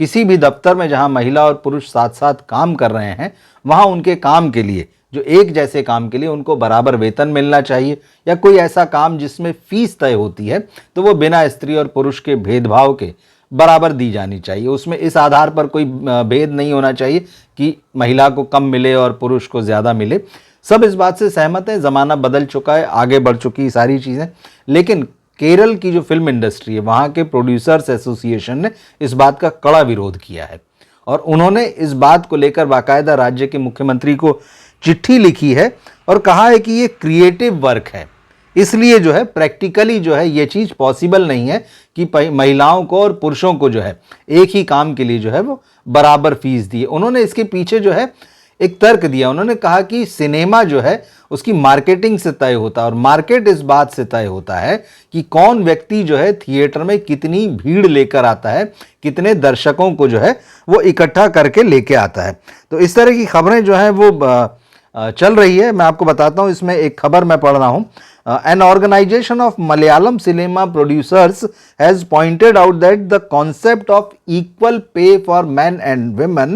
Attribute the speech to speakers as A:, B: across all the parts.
A: किसी भी दफ्तर में जहां महिला और पुरुष साथ साथ काम कर रहे हैं, वहां उनके काम के लिए, जो एक जैसे काम के लिए, उनको बराबर वेतन मिलना चाहिए। या कोई ऐसा काम जिसमें फीस तय होती है तो वो बिना स्त्री और पुरुष के भेदभाव के बराबर दी जानी चाहिए। उसमें इस आधार पर कोई भेद नहीं होना चाहिए कि महिला को कम मिले और पुरुष को ज़्यादा मिले। सब इस बात से सहमत हैं, ज़माना बदल चुका है, आगे बढ़ चुकी सारी चीज़ें। लेकिन केरल की जो फिल्म इंडस्ट्री है, वहाँ के प्रोड्यूसर्स एसोसिएशन ने इस बात का कड़ा विरोध किया है और उन्होंने इस बात को लेकर बाकायदा राज्य के मुख्यमंत्री को चिट्ठी लिखी है और कहा है कि ये क्रिएटिव वर्क है, इसलिए जो है प्रैक्टिकली जो है ये चीज़ पॉसिबल नहीं है कि महिलाओं को और पुरुषों को जो है एक ही काम के लिए जो है वो बराबर फीस दी। उन्होंने इसके पीछे जो है एक तर्क दिया। उन्होंने कहा कि सिनेमा जो है उसकी मार्केटिंग से तय होता है और मार्केट इस बात से तय होता है कि कौन व्यक्ति जो है थिएटर में कितनी भीड़ लेकर आता है, कितने दर्शकों को जो है वो इकट्ठा करके लेके आता है। तो इस तरह की खबरें जो हैं वो चल रही है। मैं आपको बताता हूँ, इसमें एक खबर मैं पढ़ रहा हूँ। An organization of Malayalam cinema producers has pointed out that the concept of equal pay for men and women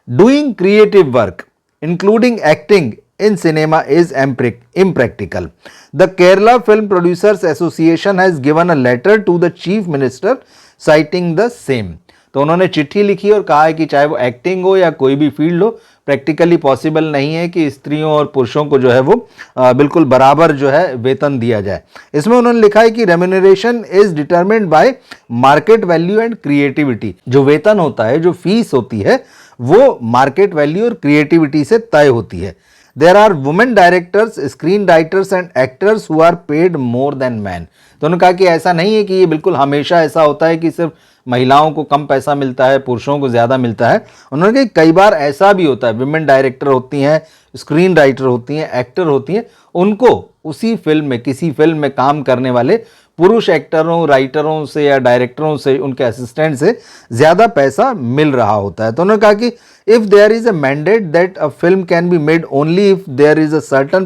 A: doing creative work, including acting in cinema, is impractical. The Kerala Film Producers Association has given a letter to the Chief Minister citing the same. तो उन्होंने चिट्ठी लिखी और कहा है कि चाहे वो एक्टिंग हो या कोई भी फील्ड हो, प्रैक्टिकली पॉसिबल नहीं है कि स्त्रियों और पुरुषों को जो है वो बिल्कुल बराबर जो है वेतन दिया जाए। इसमें उन्होंने लिखा है कि remuneration is determined bye market value and creativity. जो वेतन होता है, जो फीस होती है, वो मार्केट वैल्यू और क्रिएटिविटी से तय होती है। There are women directors, screen writers and actors who are paid more than men. तो उन्होंने कहा कि ऐसा नहीं है कि ये बिल्कुल हमेशा ऐसा होता है कि सिर्फ महिलाओं को कम पैसा मिलता है, पुरुषों को ज़्यादा मिलता है। उन्होंने कहा कई बार ऐसा भी होता है, विमेन डायरेक्टर होती हैं, स्क्रीन राइटर होती हैं, एक्टर होती हैं, उनको उसी फिल्म में, किसी फिल्म में काम करने वाले पुरुष एक्टरों, राइटरों से या डायरेक्टरों से, उनके असिस्टेंट से ज़्यादा पैसा मिल रहा होता है। तो उन्होंने कहा कि if there is a mandate that a film can be made only if there is a certain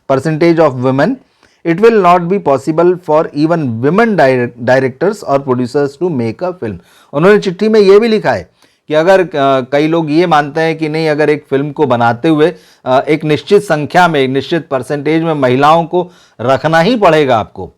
A: percentage of women, it will not be possible for even women directors or producers to make a film। उन्होंने चिट्ठी में ये भी लिखा है कि अगर कई लोग ये मानते हैं कि नहीं, अगर एक फिल्म को बनाते हुए एक निश्चित संख्या में, एक निश्चित परसेंटेज में महिलाओं को रखना ही पड़ेगा आपको,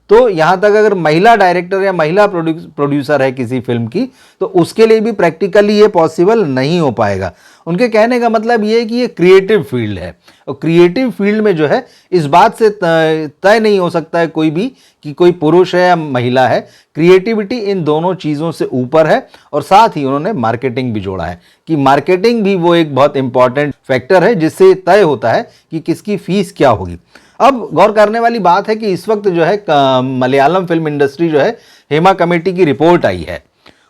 A: तो यहाँ तक अगर महिला डायरेक्टर या महिला प्रोड्यूसर है किसी फिल्म की, तो उसके लिए भी प्रैक्टिकली ये पॉसिबल नहीं हो पाएगा। उनके कहने का मतलब ये है कि ये क्रिएटिव फील्ड है और क्रिएटिव फील्ड में जो है इस बात से तय नहीं हो सकता है कोई भी कि कोई पुरुष है या महिला है। क्रिएटिविटी इन दोनों चीज़ों से ऊपर है। और साथ ही उन्होंने मार्केटिंग भी जोड़ा है कि मार्केटिंग भी वो एक बहुत इंपॉर्टेंट फैक्टर है जिससे तय होता है कि किसकी फीस क्या होगी। अब गौर करने वाली बात है कि इस वक्त जो है मलयालम फिल्म इंडस्ट्री जो है, हेमा कमेटी की रिपोर्ट आई है,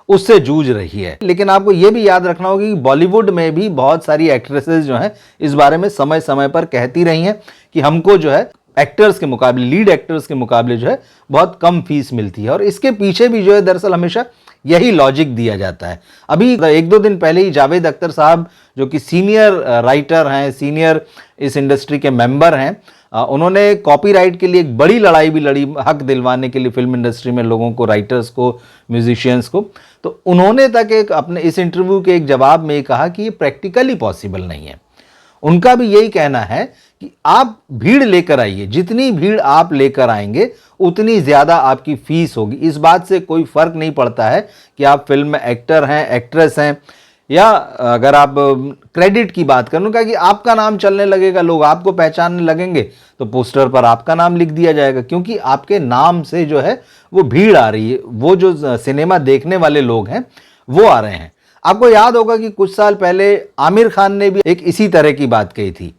A: उससे जूझ रही है। लेकिन आपको ये भी याद रखना होगा कि बॉलीवुड में भी बहुत सारी एक्ट्रेसेस जो हैं इस बारे में समय समय पर कहती रही हैं कि हमको जो है एक्टर्स के मुकाबले, लीड एक्टर्स के मुकाबले जो है बहुत कम फीस मिलती है। और इसके पीछे भी जो है दरअसल हमेशा यही लॉजिक दिया जाता है। अभी एक दो दिन पहले ही जावेद अख्तर साहब, जो कि सीनियर राइटर हैं, सीनियर इस इंडस्ट्री के मेंबर हैं, उन्होंने कॉपीराइट के लिए एक बड़ी लड़ाई भी लड़ी, हक दिलवाने के लिए फिल्म इंडस्ट्री में लोगों को, राइटर्स को, म्यूजिशियंस को। तो उन्होंने तक एक अपने इस इंटरव्यू के एक जवाब में कहा कि ये प्रैक्टिकली पॉसिबल नहीं है। उनका भी यही कहना है कि आप भीड़ लेकर आइए, जितनी भीड़ आप लेकर आएंगे उतनी ज़्यादा आपकी फीस होगी। इस बात से कोई फ़र्क नहीं पड़ता है कि आप फिल्म में एक्टर हैं, एक्ट्रेस हैं, या अगर आप क्रेडिट की बात करूँ, क्या कि आपका नाम चलने लगेगा, लोग आपको पहचानने लगेंगे, तो पोस्टर पर आपका नाम लिख दिया जाएगा, क्योंकि आपके नाम से जो है वो भीड़ आ रही है, वो जो सिनेमा देखने वाले लोग हैं वो आ रहे हैं। आपको याद होगा कि कुछ साल पहले आमिर खान ने भी एक इसी तरह की बात कही थी।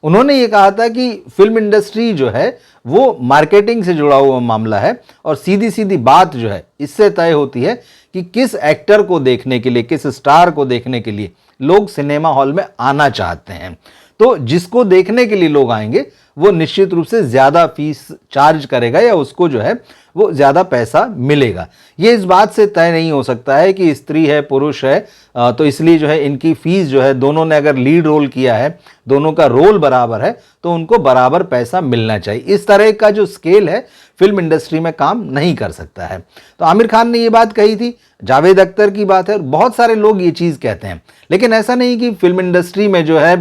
A: उन्होंने ये कहा था कि फिल्म इंडस्ट्री जो है वो मार्केटिंग से जुड़ा हुआ मामला है और सीधी सीधी बात जो है इससे तय होती है कि किस एक्टर को देखने के लिए, किस स्टार को देखने के लिए लोग सिनेमा हॉल में आना चाहते हैं। तो जिसको देखने के लिए लोग आएंगे वो निश्चित रूप से ज़्यादा फीस चार्ज करेगा या उसको जो है वो ज़्यादा पैसा मिलेगा। ये इस बात से तय नहीं हो सकता है कि स्त्री है, पुरुष है, तो इसलिए जो है इनकी फ़ीस जो है, दोनों ने अगर लीड रोल किया है, दोनों का रोल बराबर है, तो उनको बराबर पैसा मिलना चाहिए। इस तरह का जो स्केल है फिल्म इंडस्ट्री में काम नहीं कर सकता है। तो आमिर खान ने ये बात कही थी, जावेद अख्तर की बात है, बहुत सारे लोग ये चीज़ कहते हैं। लेकिन ऐसा नहीं कि फिल्म इंडस्ट्री में जो है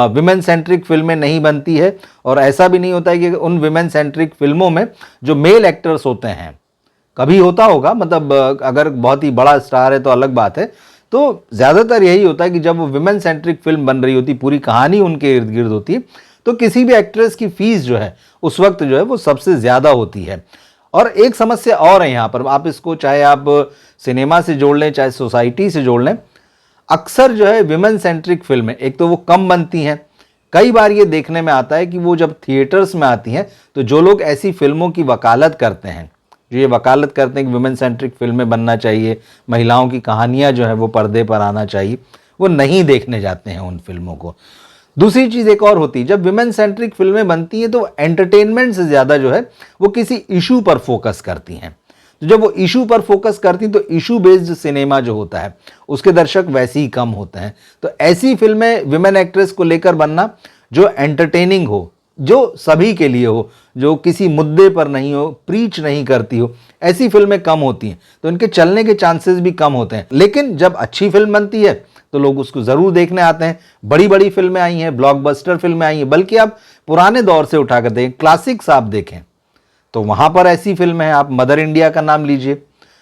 A: विमेन सेंट्रिक फिल्में नहीं बनती है, और ऐसा भी नहीं होता है कि उन विमेन सेंट्रिक फिल्मों में जो मेल एक्टर्स होते हैं, कभी होता होगा, मतलब अगर बहुत ही बड़ा स्टार है तो अलग बात है, तो ज़्यादातर यही होता है कि जब वो विमेन सेंट्रिक फिल्म बन रही होती, पूरी कहानी उनके इर्द गिर्द होती है, तो किसी भी एक्ट्रेस की फीस जो है उस वक्त जो है वो सबसे ज़्यादा होती है। और एक समस्या और है यहाँ पर, आप इसको चाहे आप सिनेमा से जोड़ लें चाहे सोसाइटी से जोड़ लें, अक्सर जो है विमेन सेंट्रिक फिल्में एक तो वो कम बनती हैं, कई बार ये देखने में आता है कि वो जब थिएटर्स में आती हैं तो जो लोग ऐसी फिल्मों की वकालत करते हैं, जो ये वकालत करते हैं कि विमेन सेंट्रिक फिल्में बनना चाहिए, महिलाओं की कहानियाँ जो है वो पर्दे पर आना चाहिए, वो नहीं देखने जाते हैं उन फिल्मों को। दूसरी चीज़ एक और होती है, जब विमेन सेंट्रिक फिल्में बनती हैं तो एंटरटेनमेंट से ज़्यादा जो है वो किसी इशू पर फोकस करती हैं। तो जब वो इशू पर फोकस करती हैं तो इशू बेस्ड सिनेमा जो होता है उसके दर्शक वैसे ही कम होते हैं। तो ऐसी फिल्में विमेन एक्ट्रेस को लेकर बनना जो एंटरटेनिंग हो, जो सभी के लिए हो, जो किसी मुद्दे पर नहीं हो, प्रीच नहीं करती हो, ऐसी फिल्में कम होती हैं, तो इनके चलने के चांसेस भी कम होते हैं। लेकिन जब अच्छी फिल्म बनती है तो लोग उसको ज़रूर देखने आते हैं। बड़ी बड़ी फिल्में आई हैं, ब्लॉकबस्टर फिल्में आई हैं, बल्कि आप पुराने दौर से उठाकर देखें, क्लासिक्स आप देखें तो वहाँ पर ऐसी फिल्में हैं। आप मदर इंडिया का नाम लीजिए,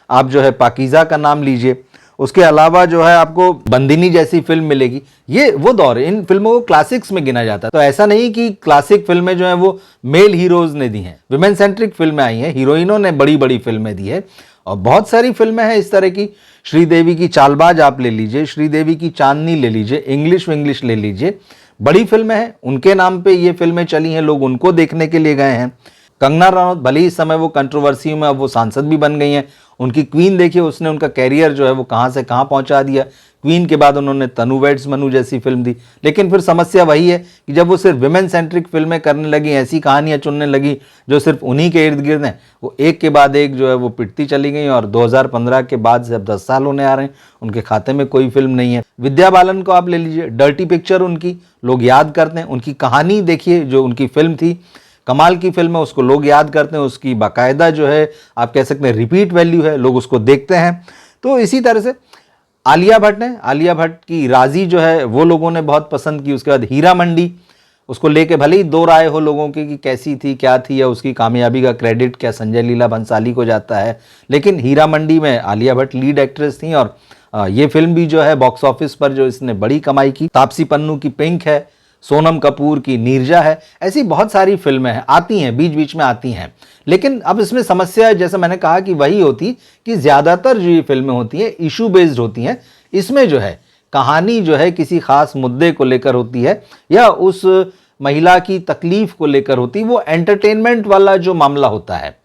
A: आप जो है पाकीज़ा का नाम लीजिए, उसके अलावा जो है आपको बंदिनी जैसी फिल्म मिलेगी। ये वो दौर है, इन फिल्मों को क्लासिक्स में गिना जाता है। तो ऐसा नहीं कि क्लासिक फिल्में जो हैं वो मेल हीरोज ने दी हैं, विमेन सेंट्रिक फिल्में आई हैं, हीरोइनों ने बड़ी बड़ी फिल्में दी है। और बहुत सारी फिल्में हैं इस तरह की, श्रीदेवी की चालबाज आप ले लीजिए, श्रीदेवी की चांदनी ले लीजिए, इंग्लिश विंग्लिश ले लीजिए, बड़ी फिल्में हैं, उनके नाम पे ये फिल्में चली हैं, लोग उनको देखने के लिए गए हैं। कंगना रनौत भले ही इस समय वो कंट्रोवर्सी में, अब वो सांसद भी बन गई हैं। उनकी क्वीन देखिए, उसने उनका कैरियर जो है वो कहाँ से कहाँ पहुँचा दिया। क्वीन के बाद उन्होंने तनु वेड्स मनु जैसी फिल्म दी, लेकिन फिर समस्या वही है कि जब वो सिर्फ विमेन सेंट्रिक फिल्में करने लगी, ऐसी कहानियाँ चुनने लगी जो सिर्फ उन्हीं के इर्द गिर्द हैं, वो एक के बाद एक जो है वो पिटती चली गई। और 2015 के बाद से अब 10 साल होने आ रहे हैं, उनके खाते में कोई फिल्म नहीं है। विद्या बालन को आप ले लीजिए, डर्टी पिक्चर उनकी लोग याद करते हैं, उनकी कहानी देखिए, जो उनकी फिल्म थी कमाल की फिल्म है, उसको लोग याद करते हैं, उसकी बाकायदा जो है आप कह सकते हैं रिपीट वैल्यू है, लोग उसको देखते हैं। तो इसी तरह से आलिया भट्ट ने, आलिया भट्ट की राजी जो है वो लोगों ने बहुत पसंद की। उसके बाद हीरा मंडी, उसको लेके भले ही दो राय हो लोगों की कि कैसी थी क्या थी, या उसकी कामयाबी का क्रेडिट क्या संजय लीला भंसाली को जाता है, लेकिन हीरा मंडी में आलिया भट्ट लीड एक्ट्रेस थी। और ये फिल्म भी जो है बॉक्स ऑफिस पर जो इसने बड़ी कमाई की। तापसी पन्नू की पिंक है, सोनम कपूर की नीरजा है, ऐसी बहुत सारी फिल्में हैं, आती हैं, बीच बीच में आती हैं। लेकिन अब इसमें समस्या जैसे मैंने कहा कि वही होती कि ज़्यादातर जो ये फिल्में होती हैं इशू बेस्ड होती हैं। इसमें जो है कहानी जो है किसी खास मुद्दे को लेकर होती है या उस महिला की तकलीफ को लेकर होती है। वो एंटरटेनमेंट वाला जो मामला होता है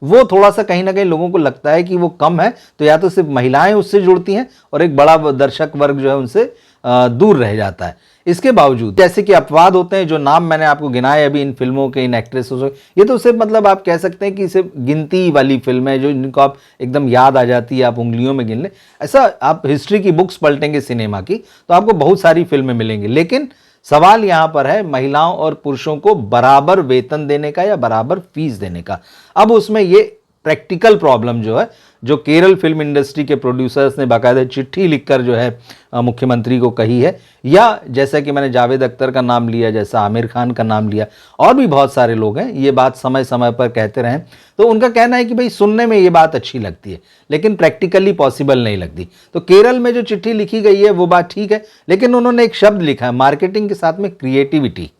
A: वो थोड़ा सा कहीं ना कहीं लोगों को लगता है कि वो कम है, तो या तो सिर्फ महिलाएं उससे जुड़ती हैं और एक बड़ा दर्शक वर्ग जो है उनसे दूर रह जाता है। इसके बावजूद जैसे कि अपवाद होते हैं, जो नाम मैंने आपको गिनाए अभी इन फिल्मों के, इन एक्ट्रेसों से, ये तो सिर्फ मतलब आप कह सकते हैं कि सिर्फ गिनती वाली फिल्म है जो इनको आप एकदम याद आ जाती है, आप उंगलियों में गिन लें। ऐसा आप हिस्ट्री की बुक्स पलटेंगे सिनेमा की तो आपको बहुत सारी फिल्में मिलेंगी। लेकिन सवाल यहाँ पर है महिलाओं और पुरुषों को बराबर वेतन देने का या बराबर फीस देने का। अब उसमें ये प्रैक्टिकल प्रॉब्लम जो है, जो केरल फिल्म इंडस्ट्री के प्रोड्यूसर्स ने बाकायदा चिट्ठी लिखकर जो है मुख्यमंत्री को कही है, या जैसा कि मैंने जावेद अख्तर का नाम लिया, जैसा आमिर खान का नाम लिया, और भी बहुत सारे लोग हैं ये बात समय समय पर कहते रहें, तो उनका कहना है कि भाई सुनने में ये बात अच्छी लगती है लेकिन प्रैक्टिकली पॉसिबल नहीं लगती। तो केरल में जो चिट्ठी लिखी गई है वो बात ठीक है, लेकिन उन्होंने एक शब्द लिखा है मार्केटिंग के साथ में क्रिएटिविटी।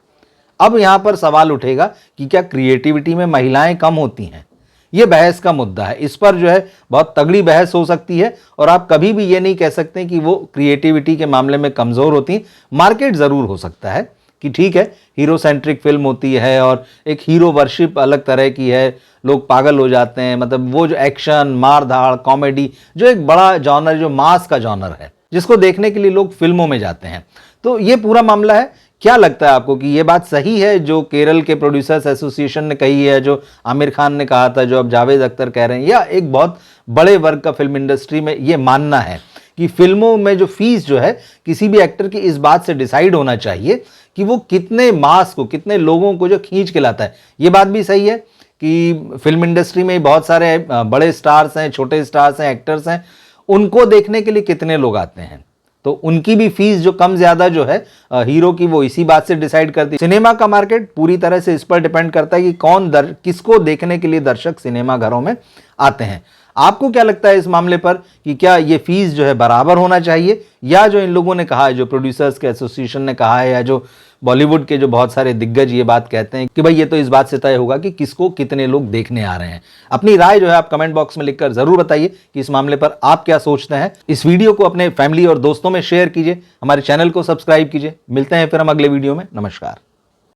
A: अब यहाँ पर सवाल उठेगा कि क्या क्रिएटिविटी में महिलाएं कम होती हैं? ये बहस का मुद्दा है, इस पर जो है बहुत तगड़ी बहस हो सकती है और आप कभी भी ये नहीं कह सकते कि वो क्रिएटिविटी के मामले में कमज़ोर होती हैं। मार्केट ज़रूर हो सकता है कि ठीक है हीरो सेंट्रिक फिल्म होती है और एक हीरो वर्शिप अलग तरह की है, लोग पागल हो जाते हैं, मतलब वो जो एक्शन मार धाड़ कॉमेडी जो एक बड़ा जॉनर, जो मास का जॉनर है जिसको देखने के लिए लोग फिल्मों में जाते हैं, तो ये पूरा मामला है। क्या लगता है आपको कि ये बात सही है जो केरल के प्रोड्यूसर्स एसोसिएशन ने कही है, जो आमिर खान ने कहा था, जो अब जावेद अख्तर कह रहे हैं, या एक बहुत बड़े वर्ग का फिल्म इंडस्ट्री में ये मानना है कि फिल्मों में जो फीस जो है किसी भी एक्टर की इस बात से डिसाइड होना चाहिए कि वो कितने मास को, कितने लोगों को जो खींच के लाता है? ये बात भी सही है कि फिल्म इंडस्ट्री में बहुत सारे बड़े स्टार्स हैं, छोटे स्टार्स हैं, एक्टर्स हैं, उनको देखने के लिए कितने लोग आते हैं। तो उनकी भी फीस जो कम ज्यादा जो है हीरो की, वो इसी बात से डिसाइड करती है। सिनेमा का मार्केट पूरी तरह से इस पर डिपेंड करता है कि किसको देखने के लिए दर्शक सिनेमा घरों में आते हैं। आपको क्या लगता है इस मामले पर कि क्या ये फीस जो है बराबर होना चाहिए, या जो इन लोगों ने कहा है, जो प्रोड्यूसर्स के एसोसिएशन ने कहा है, या जो बॉलीवुड के जो बहुत सारे दिग्गज ये बात कहते हैं कि भाई ये तो इस बात से तय होगा कि किसको कितने लोग देखने आ रहे हैं। अपनी राय जो है आप कमेंट बॉक्स में लिखकर जरूर बताइए कि इस मामले पर आप क्या सोचते हैं। इस वीडियो को अपने फैमिली और दोस्तों में शेयर कीजिए, हमारे चैनल को सब्सक्राइब कीजिए। मिलते हैं फिर हम अगले वीडियो में। नमस्कार।